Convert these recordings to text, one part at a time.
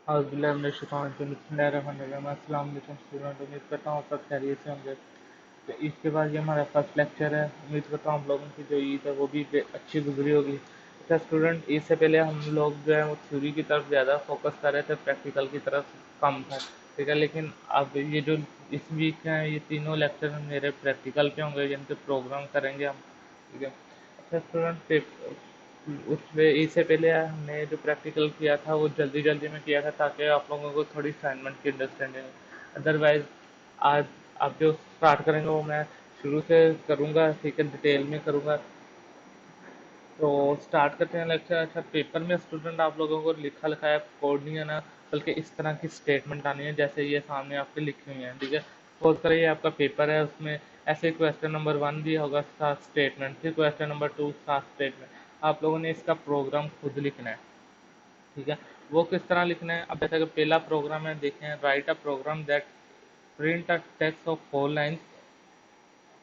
Student, उम्मीद करता हूँ सब खैरियत से होंगे। तो ईद के बाद ये हमारा फर्स्ट लेक्चर है। उम्मीद करता हूँ हम लोगों की जो ईद है वो भी अच्छी गुजरी होगी। अच्छा स्टूडेंट, ईद से पहले हम लोग जो है वो थ्योरी की तरफ ज़्यादा फोकस कर रहे थे, प्रैक्टिकल की तरफ कम था। ठीक है, लेकिन अब ये जो इस वीक हैं ये तीनों लेक्चर मेरे प्रैक्टिकल पे होंगे, जिनके प्रोग्राम करेंगे हम। ठीक है। अच्छा स्टूडेंट, उसमें इससे पहले हमने जो प्रैक्टिकल किया था वो जल्दी जल्दी में किया था, ताकि आप लोगों को थोड़ी असाइनमेंट की अंडरस्टैंडिंग हो। अदरवाइज आज आप जो स्टार्ट करेंगे वो मैं शुरू से करूँगा, ठीक है, डिटेल में करूँगा। तो स्टार्ट करते हैं लेक्चर। अच्छा, पेपर में स्टूडेंट आप लोगों को लिखा लिखाया कोड नहीं आना, बल्कि इस तरह की स्टेटमेंट आनी है जैसे ये सामने आपके लिखी हुई है। ठीक है, सपोज करिए ये आपका पेपर है, उसमें ऐसे क्वेश्चन नंबर 1 भी होगा साथ स्टेटमेंट, फिर क्वेश्चन नंबर 2 साथ स्टेटमेंट। आप लोगों ने इसका प्रोग्राम खुद लिखना है। ठीक है, वो किस तरह लिखना है? अब जैसे कि पहला प्रोग्राम है, देखें, write a program that print a text of 4 lines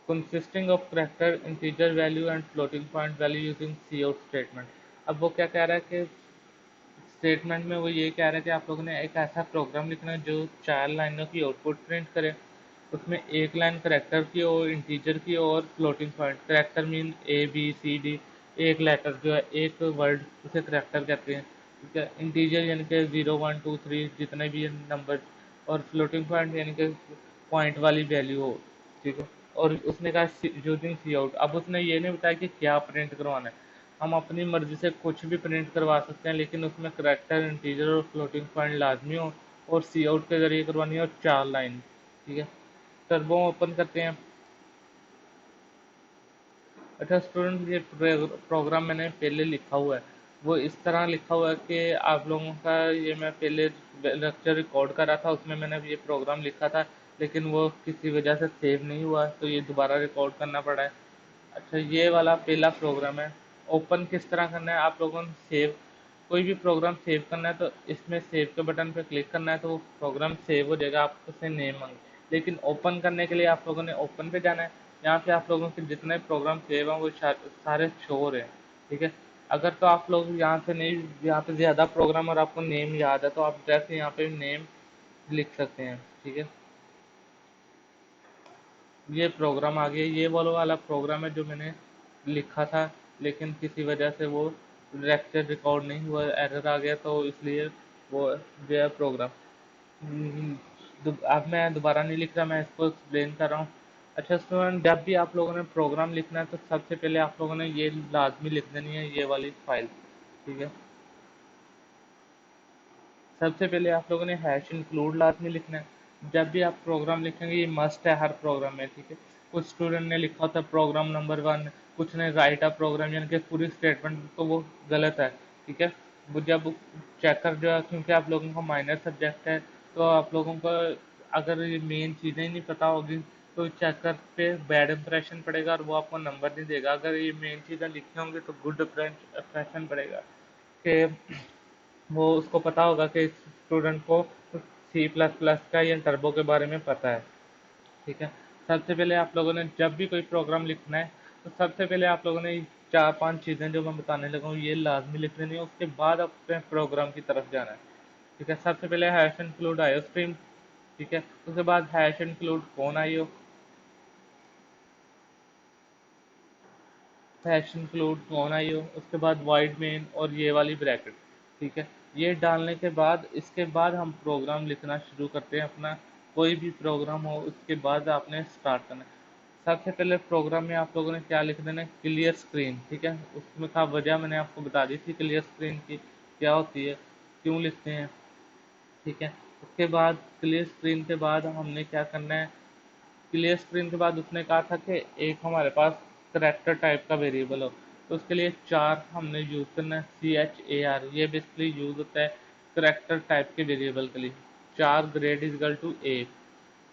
consisting of character, integer value and floating point value using cout statement। अब वो क्या कह रहा है कि स्टेटमेंट में वो ये कह रहा है कि आप लोगों ने एक ऐसा प्रोग्राम लिखना है जो 4 लाइनों की आउटपुट प्रिंट करे। उसमें एक लाइन करेक्टर की और इंटीजर की और floating point. Character mean ABCD, एक लेटर जो है, एक वर्ड, उसे करेक्टर कहते हैं। ठीक है, इंटीजर यानी कि 0 1 2 3 जितने भी नंबर, और फ्लोटिंग पॉइंट यानी कि पॉइंट वाली वैल्यू हो। ठीक है, और उसने कहा यूजिंग सी आउट। अब उसने ये नहीं बताया कि क्या प्रिंट करवाना है। हम अपनी मर्जी से कुछ भी प्रिंट करवा सकते हैं, लेकिन उसमें करेक्टर, इंटीजर और फ्लोटिंग पॉइंट लाजमी हो, और सी आउट के जरिए करवानी है, और 4 लाइन। ठीक है, टर्बो ओपन करते हैं। अच्छा स्टूडेंट, ये प्रोग्राम मैंने पहले लिखा हुआ है। वो इस तरह लिखा हुआ है कि आप लोगों का, ये मैं पहले लेक्चर रिकॉर्ड कर रहा था, उसमें मैंने ये प्रोग्राम लिखा था, लेकिन वो किसी वजह से सेव नहीं हुआ, तो ये दोबारा रिकॉर्ड करना पड़ा है। अच्छा, ये वाला पहला प्रोग्राम है। ओपन किस तरह करना है? आप लोगों ने सेव, कोई भी प्रोग्राम सेव करना है तो इसमें सेव के बटन पर क्लिक करना है, तो वो प्रोग्राम सेव हो जाएगा, आपको से नेम मांगे। लेकिन ओपन करने के लिए आप लोगों ने ओपन पे जाना है। यहाँ पे आप लोगों के जितने प्रोग्राम सेव हैं वो सारे शो हो रहे हैं। ठीक है, अगर तो आप लोग यहाँ से नहीं, यहाँ पे ज़्यादा प्रोग्राम और आपको नेम याद है, तो आप जैसे यहाँ पे नेम लिख सकते हैं। ठीक है, ये प्रोग्राम आ गया, ये वाला प्रोग्राम है जो मैंने लिखा था, लेकिन किसी वजह से वो लेक्चर रिकॉर्ड नहीं हुआ, एरर आ गया, तो इसलिए वो गया प्रोग्राम। अब मैं दोबारा नहीं लिख रहा, मैं इसको एक्सप्लेन कर रहा हूँ। अच्छा स्टूडेंट, जब भी आप लोगों ने प्रोग्राम लिखना है तो सबसे पहले आप लोगों ने ये लाजमी लिख देनी है, ये वाली फाइल। ठीक है, सबसे पहले आप लोगों ने हैश इंक्लूड लाजमी लिखना है। जब भी आप प्रोग्राम लिखेंगे, ये मस्ट है हर प्रोग्राम में। ठीक है, कुछ स्टूडेंट ने लिखा होता है प्रोग्राम नंबर 1, कुछ ने राइट अ प्रोग्राम यानी कि पूरी स्टेटमेंट, तो वो गलत है। ठीक है, वो जब चेकर जो है, क्योंकि आप लोगों का माइनर सब्जेक्ट है, तो आप लोगों को अगर ये मेन चीज़ें ही नहीं पता होगी तो चेकर पे बैड इंप्रेशन पड़ेगा और वो आपको नंबर नहीं देगा। अगर ये मेन चीज़ें लिखी होंगी तो गुड इंप्रेशन पड़ेगा, कि वो उसको पता होगा कि स्टूडेंट को C++ का या टर्बो के बारे में पता है। ठीक है, सबसे पहले आप लोगों ने जब भी कोई प्रोग्राम लिखना है तो सबसे पहले आप लोगों ने 4 5 चीज़ें जो मैं बताने लगा हूँ ये लाजमी लिख लेनी है, उसके बाद अपने प्रोग्राम की तरफ जाना है। ठीक है, सबसे पहले हैश इंक्लूड आईओ स्ट्रीम। ठीक है, उसके बाद hash include phone IO, hash include phone IO, उसके बाद वाइड मेन और ये वाली ब्रैकेट। ठीक है, ये डालने के बाद, इसके बाद हम प्रोग्राम लिखना शुरू करते हैं अपना। कोई भी प्रोग्राम हो उसके बाद आपने स्टार्ट करना है। सबसे पहले प्रोग्राम में आप लोगों ने क्या लिख देना है? Clear screen. ठीक है, उसमें का वजह मैंने आपको बता दी थी क्लियर स्क्रीन की क्या होती है, क्यों लिखते हैं। ठीक है, उसके बाद क्लियर स्क्रीन के बाद हमने क्या करना है? क्लियर स्क्रीन के बाद उसने कहा था कि एक हमारे पास करेक्टर टाइप का वेरिएबल हो, तो उसके लिए 4 हमने यूज़ करना है। CHAR, ये बेसिकली यूज़ होता है करेक्टर टाइप के वेरिएबल के लिए। 4 ग्रेड इजकल टू A।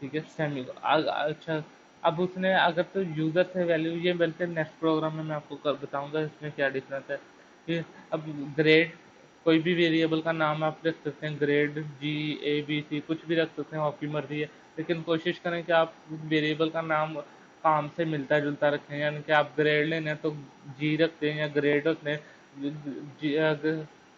ठीक है, सेमी। अच्छा, अब उसने अगर तो यूज़र से वैल्यू, ये बल्कि नेक्स्ट प्रोग्राम में मैं आपको बताऊंगा इसमें क्या डिफरेंस है। कि अब ग्रेड, कोई भी वेरिएबल का नाम आप रख सकते हैं, ग्रेड GABC कुछ भी रख सकते हैं, आपकी मर्जी है। लेकिन कोशिश करें कि आप वेरिएबल का नाम काम से मिलता जुलता रखें, यानी कि आप ग्रेड लेने हैं तो G रखते हैं, या ग्रेड होते हैं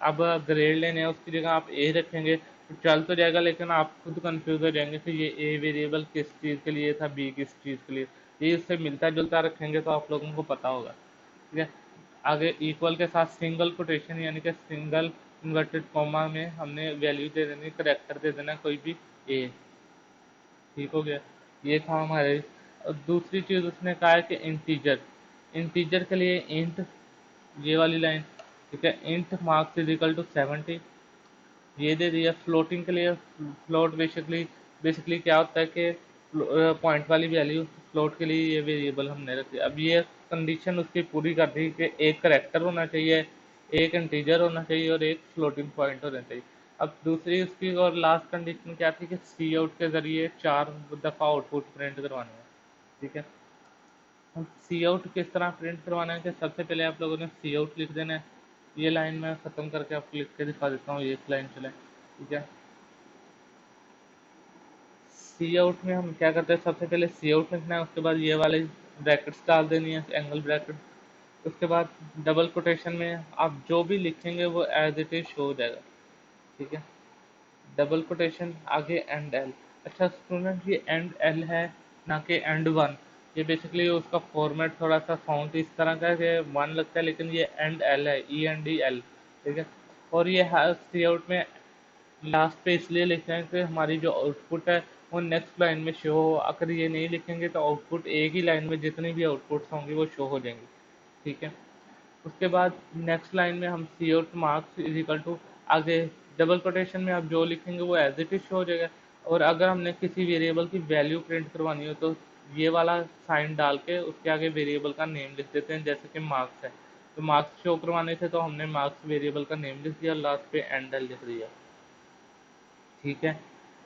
अब ग्रेड लेने हैं उसकी जगह आप A रखेंगे, चल तो जाएगा, लेकिन आप खुद कंफ्यूज हो जाएंगे कि ये ए वेरिएबल किस चीज़ के लिए था, बी किस चीज़ के लिए। ये उससे मिलता जुलता रखेंगे तो आप लोगों को पता होगा। ठीक है। आगे इक्वल के साथ सिंगल कोटेशन यानी कि सिंगल इन्वर्टेड कॉमा में हमने वैल्यू दे देनी, करेक्टर दे देना कोई भी ए। ठीक हो गया। ये था हमारे। और दूसरी चीज़ उसने कहा है कि इंटीजर, इंटीजर के लिए इंट, ये वाली लाइन। ठीक है, int marks is equal to 70, ये दे दिया। फ्लोटिंग के लिए फ्लोट बेसिकली बेसिकली क्या होता है कि पॉइंट वाली वैल्यू, फ्लोट के लिए ये वेरिएबल हमने रखी। अब ये कंडीशन उसकी पूरी कर दी कि एक करेक्टर होना चाहिए, एक इंटीजर होना चाहिए और एक फ्लोटिंग पॉइंट होना चाहिए। अब दूसरी उसकी और लास्ट कंडीशन क्या थी कि सी आउट के जरिए 4 दफ़ा आउटपुट प्रिंट करवाना है। ठीक है। हम सी आउट किस तरह प्रिंट करवाना है कि सबसे पहले आप लोगों ने सी आउट लिख देना है। ये लाइन मैं ख़त्म करके आपको लिख के दिखा देता हूँ, ये लाइन चले। ठीक है। सी आउट में हम क्या करते हैं, सबसे पहले सी आउट लिखना है, उसके बाद ये वाले ब्रैकेट्स डाल देनी है, एंगल ब्रैकेट। उसके बाद डबल कोटेशन में आप जो भी लिखेंगे वो एज इट इज शो हो जाएगा। ठीक है। डबल कोटेशन आगे एंड एल। अच्छा स्टूडेंट, ये एंड एल है ना कि एंड वन। ये बेसिकली उसका फॉर्मेट थोड़ा सा फाउंड इस तरह का है कि वन लगता है, लेकिन ये एंड एल है, ई एन डी एल। ठीक है। और ये सी आउट में लास्ट पे इसलिए लिखते हैं कि हमारी जो आउटपुट है वो नेक्स्ट लाइन में शो हो। अगर ये नहीं लिखेंगे तो आउटपुट एक ही लाइन में जितनी भी आउटपुट्स होंगी वो शो हो जाएंगी। ठीक है। उसके बाद नेक्स्ट लाइन में हम cout marks is equal to, आगे डबल कोटेशन में आप जो लिखेंगे वो एज इट इज शो हो जाएगा। और अगर हमने किसी वेरिएबल की वैल्यू प्रिंट करवानी हो तो ये वाला साइन डाल के उसके आगे वेरिएबल का नेम लिख देते हैं, जैसे कि मार्क्स है। तो मार्क्स शो करवाने थे तो हमने मार्क्स वेरिएबल का नेम लिख दिया, लास्ट पे एंडल लिख दिया। ठीक है।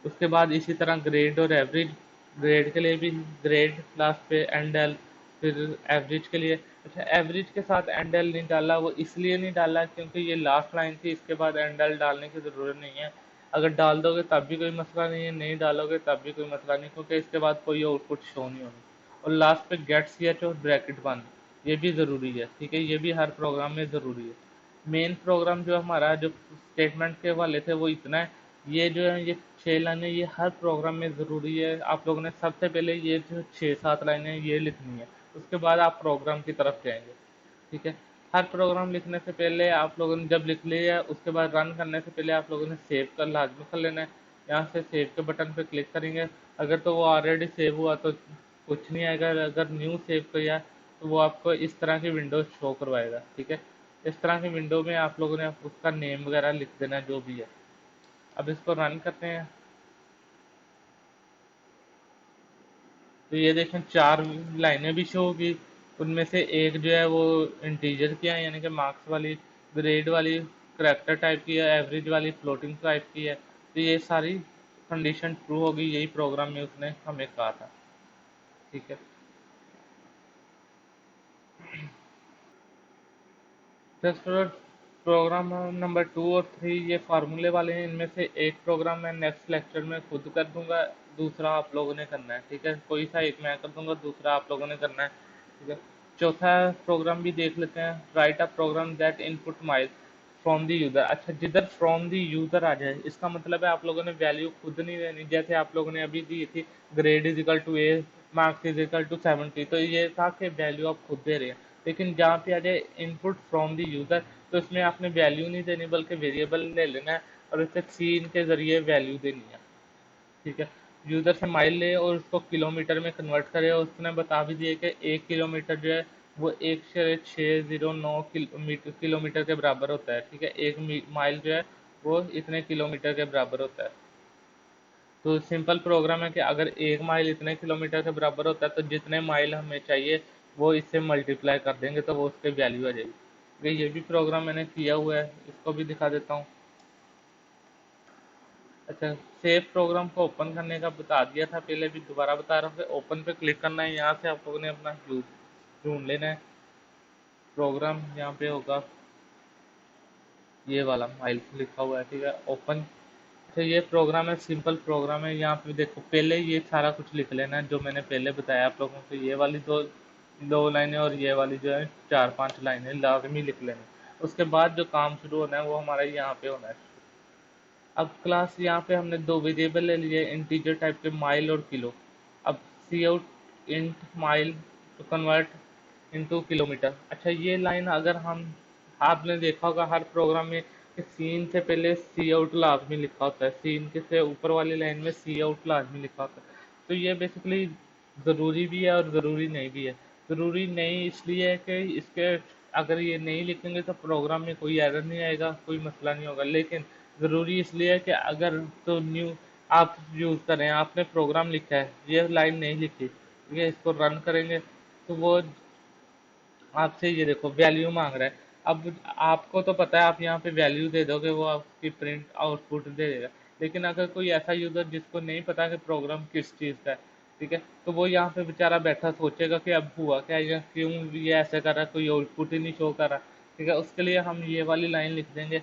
उसके बाद इसी तरह ग्रेड और एवरेज, ग्रेड के लिए भी ग्रेड लास्ट पे एंड एल, फिर एवरेज के लिए। अच्छा एवरेज के साथ एंड एल नहीं डाला, वो इसलिए नहीं डाला क्योंकि ये लास्ट लाइन थी, इसके बाद एंड एल डालने की ज़रूरत नहीं है। अगर डाल दोगे तब भी कोई मसला नहीं है, नहीं डालोगे तब भी कोई मसला नहीं, क्योंकि इसके बाद कोई आउटपुट शो नहीं होनी। और लास्ट पे गेट सी एच और ब्रैकेट बंद, ये भी ज़रूरी है। ठीक है, ये भी हर प्रोग्राम में ज़रूरी है। मेन प्रोग्राम जो हमारा जो स्टेटमेंट के वाले थे वो इतना है। ये जो है ये 6 लाइनें ये हर प्रोग्राम में ज़रूरी है। आप लोगों ने सबसे पहले ये जो 6-7 लाइनें ये लिखनी है, उसके बाद आप प्रोग्राम की तरफ जाएंगे। ठीक है। हर प्रोग्राम लिखने से पहले आप लोगों ने जब लिख लिया उसके बाद रन करने से पहले आप लोगों ने सेव कर लाजमी कर लेना है। यहाँ से सेव के बटन पे क्लिक करेंगे, अगर तो वो ऑलरेडी सेव हुआ तो कुछ नहीं आएगा, अगर न्यू सेव किया तो वो आपको इस तरह की विंडो शो करवाएगा। ठीक है। इस तरह की विंडो में आप लोगों ने उसका नेम वगैरह लिख देना है जो भी है। अब इसको रन करते हैं तो ये देखें 4 लाइनें भी शो होगी। उनमें से एक जो है वो इंटीजर की है यानी कि मार्क्स वाली, ग्रेड वाली करेक्टर टाइप की है, एवरेज वाली फ्लोटिंग टाइप की है। तो ये सारी कंडीशन ट्रू होगी, यही प्रोग्राम में उसने हमें कहा था। ठीक है। तो प्रोग्राम नंबर 2 और 3 ये फार्मूले वाले हैं, इनमें से एक प्रोग्राम मैं नेक्स्ट लेक्चर में खुद कर दूंगा, दूसरा आप लोगों ने करना है। ठीक है, कोई सा एक मैं कर दूंगा, दूसरा आप लोगों ने करना है। ठीक है। चौथा प्रोग्राम भी देख लेते हैं, write a program that input mile from the user. अच्छा जिधर फ्रॉम दी यूज़र आ जाए इसका मतलब है आप लोगों ने वैल्यू खुद नहीं देनी, जैसे आप लोगों ने अभी दी थी grade is equal to A, marks is equal to 70, तो ये था कि वैल्यू आप खुद दे रहे हैं। लेकिन जहाँ पे आ जाए इनपुट फ्रॉम दी यूज़र तो इसमें आपने वैल्यू नहीं देनी बल्कि वेरिएबल ले लेना है और इसे सीन के ज़रिए वैल्यू देनी है। ठीक है। यूज़र से माइल ले और उसको किलोमीटर में कन्वर्ट करे, और उसने बता भी दिया कि 1 किलोमीटर जो है वो 1.609 किलोमीटर के बराबर होता है। ठीक है, एक माइल जो है वो इतने किलोमीटर के बराबर होता है। तो सिंपल प्रोग्राम है कि अगर 1 माइल इतने किलोमीटर के बराबर होता है तो जितने माइल हमें चाहिए वो इससे मल्टीप्लाई कर देंगे तो वो उसके वैल्यू आ जाएगी। ये भी प्रोग्राम मैंने किया हुआ है, इसको भी दिखा देता हूँ। अच्छा सेव प्रोग्राम को ओपन करने का बता दिया था पहले, भी दोबारा बता रहा हूँ कि ओपन पे क्लिक करना है। यहाँ से आप लोगों ने अपना ढूंढ लेना है प्रोग्राम, यहाँ पे होगा ये वाला माइल लिखा हुआ है। ठीक है, ओपन। अच्छा ये प्रोग्राम है, सिंपल प्रोग्राम है। यहाँ पे देखो पहले ये सारा कुछ लिख लेना है जो मैंने पहले बताया आप लोगों को, ये वाली दो दो लाइनें और ये वाली जो है 4-5 लाइनें लाजमी लिख लेना। उसके बाद जो काम शुरू होना है वो हमारा यहाँ पे होना है। अब क्लास यहाँ पे हमने दो वेरिएबल ले लिए इंटीजर टाइप के, माइल और किलो। अब cout int mile to convert into kilometre. अच्छा, ये लाइन अगर हम, आपने देखा होगा हर प्रोग्राम में कि सीन से पहले सी आउट लाजमी लिखा होता है, सीन के से ऊपर वाली लाइन में सी आउट लाजमी लिखा होता है। तो ये बेसिकली ज़रूरी भी है और ज़रूरी नहीं भी है। ज़रूरी नहीं इसलिए है कि इसके अगर ये नहीं लिखेंगे तो प्रोग्राम में कोई एरर नहीं आएगा, कोई मसला नहीं होगा। लेकिन ज़रूरी इसलिए है कि अगर तो न्यू आप यूज़ करें, आपने प्रोग्राम लिखा है, ये लाइन नहीं लिखी, ठीक है, इसको रन करेंगे तो वो आपसे ये देखो वैल्यू मांग रहा है। अब आपको तो पता है, आप यहाँ पे वैल्यू दे दोगे, वो आपकी प्रिंट आउटपुट दे देगा। लेकिन अगर कोई ऐसा यूज़र जिसको नहीं पता कि प्रोग्राम किस चीज़ का है, ठीक है, तो वो यहाँ पे बेचारा बैठा सोचेगा कि अब हुआ क्या, ये क्यों ये ऐसे कर रहा है, कोई आउटपुट ही नहीं शो कर रहा। ठीक है, उसके लिए हम ये वाली लाइन लिख देंगे।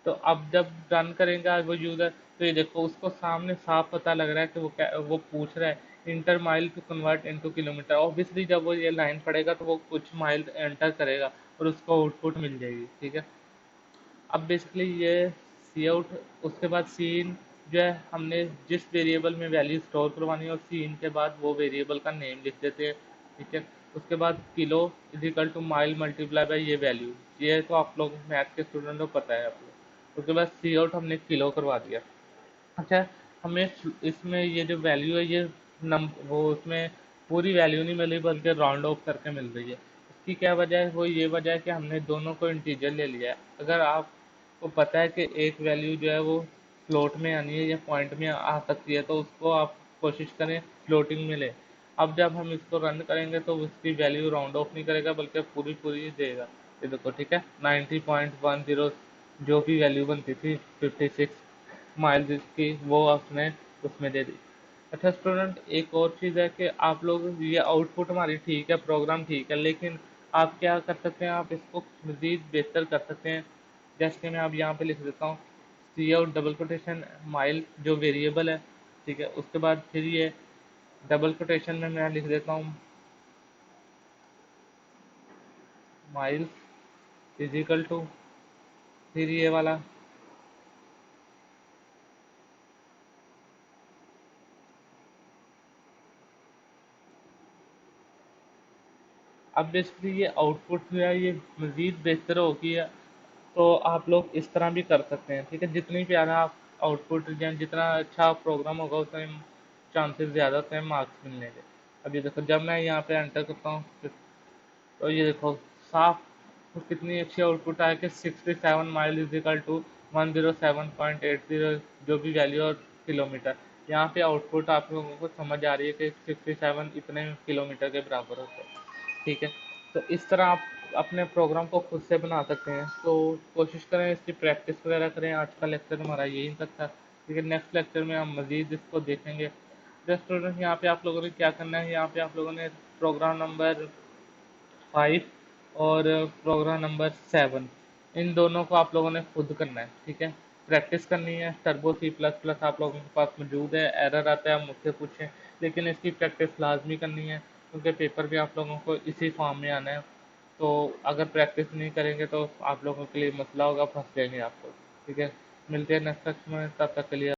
तो अब जब रन करेगा वो यूज़र, तो ये देखो उसको सामने साफ पता लग रहा है कि वो क्या वो पूछ रहा है, enter mile to convert into kilometer. Obviously जब वो ये लाइन पढ़ेगा तो वो कुछ माइल एंटर करेगा और उसको आउटपुट मिल जाएगी। ठीक है, अब बेसिकली ये सी आउट, उसके बाद सीन जो है, हमने जिस वेरिएबल में वैल्यू स्टोर करवानी है और सीन के बाद वो वेरिएबल का नेम लिख देते हैं। ठीक है, उसके बाद kilo is equal to mile multiply by ये वैल्यू। ये तो आप लोग मैथ के स्टूडेंट को पता है आप लोग। उसके बाद सी आउट हमने किलो करवा दिया। अच्छा, हमें इसमें ये जो वैल्यू है, ये नम वो उसमें पूरी वैल्यू नहीं मिली बल्कि राउंड ऑफ करके मिल रही है। इसकी क्या वजह है? वो ये वजह है कि हमने दोनों को इंटीजर ले लिया है। अगर आपको पता है कि एक वैल्यू जो है वो फ्लोट में आनी है या पॉइंट में आ सकती है, तो उसको आप कोशिश करें फ्लोटिंग में ले। अब जब हम इसको रन करेंगे तो उसकी वैल्यू राउंड ऑफ नहीं करेगा बल्कि पूरी पूरी ही देगा। ये देखो, ठीक है, 90.10 जो भी वैल्यू बनती थी 56 माइल्स की, वो आपने उसमें दे दी। अच्छा स्टूडेंट, एक और चीज़ है कि आप लोग, ये आउटपुट हमारी ठीक है, प्रोग्राम ठीक है, लेकिन आप क्या कर सकते हैं, आप इसको मज़ीद बेहतर कर सकते हैं। जैसे कि मैं अब यहाँ पे लिख देता हूँ सी आउट डबल कोटेशन माइल जो वेरिएबल है। ठीक है, उसके बाद फिर ये डबल कोटेशन में मैं लिख देता हूँ माइल्स इज इक्वल टू, फिर ये वाला। अब बेसिकली ये आउटपुट जो है ये मज़ीद बेहतर हो गई है। तो आप लोग इस तरह भी कर सकते हैं। ठीक है, जितनी प्यारा आप आउटपुट या जितना अच्छा प्रोग्राम होगा उतने चांसेस ज़्यादा होते हैं मार्क्स मिलने के। अब ये देखो, जब मैं यहाँ पे एंटर करता हूँ तो ये देखो साफ, तो कितनी अच्छी आउटपुट आया कि 67 माइल इज इक्वल टू 107.80 जो भी वैल्यू और किलोमीटर। यहाँ पे आउटपुट आप लोगों को समझ आ रही है कि 67 इतने किलोमीटर के बराबर होता है। ठीक है, तो इस तरह आप अपने प्रोग्राम को खुद से बना सकते हैं। तो कोशिश करें, इसकी प्रैक्टिस वगैरह करें। आज का लेक्चर हमारा यही तक था। ठीक है, नेक्स्ट लेक्चर में हम मज़ीद इसको देखेंगे। तो स्टूडेंट, यहाँ पे आप लोगों ने क्या करना है, यहाँ पे आप लोगों ने प्रोग्राम नंबर 5 और प्रोग्राम नंबर 7, इन दोनों को आप लोगों ने खुद करना है। ठीक है, प्रैक्टिस करनी है। टर्बो सी प्लस प्लस आप लोगों के पास मौजूद है, एरर आता है आप मुझसे पूछें, लेकिन इसकी प्रैक्टिस लाजमी करनी है क्योंकि पेपर भी आप लोगों को इसी फॉर्म में आना है। तो अगर प्रैक्टिस नहीं करेंगे तो आप लोगों के लिए मसला होगा, फंस जाएंगे आप लोग। ठीक है, मिलते हैं नेक्स्ट लेक्चर में, तब तक के लिए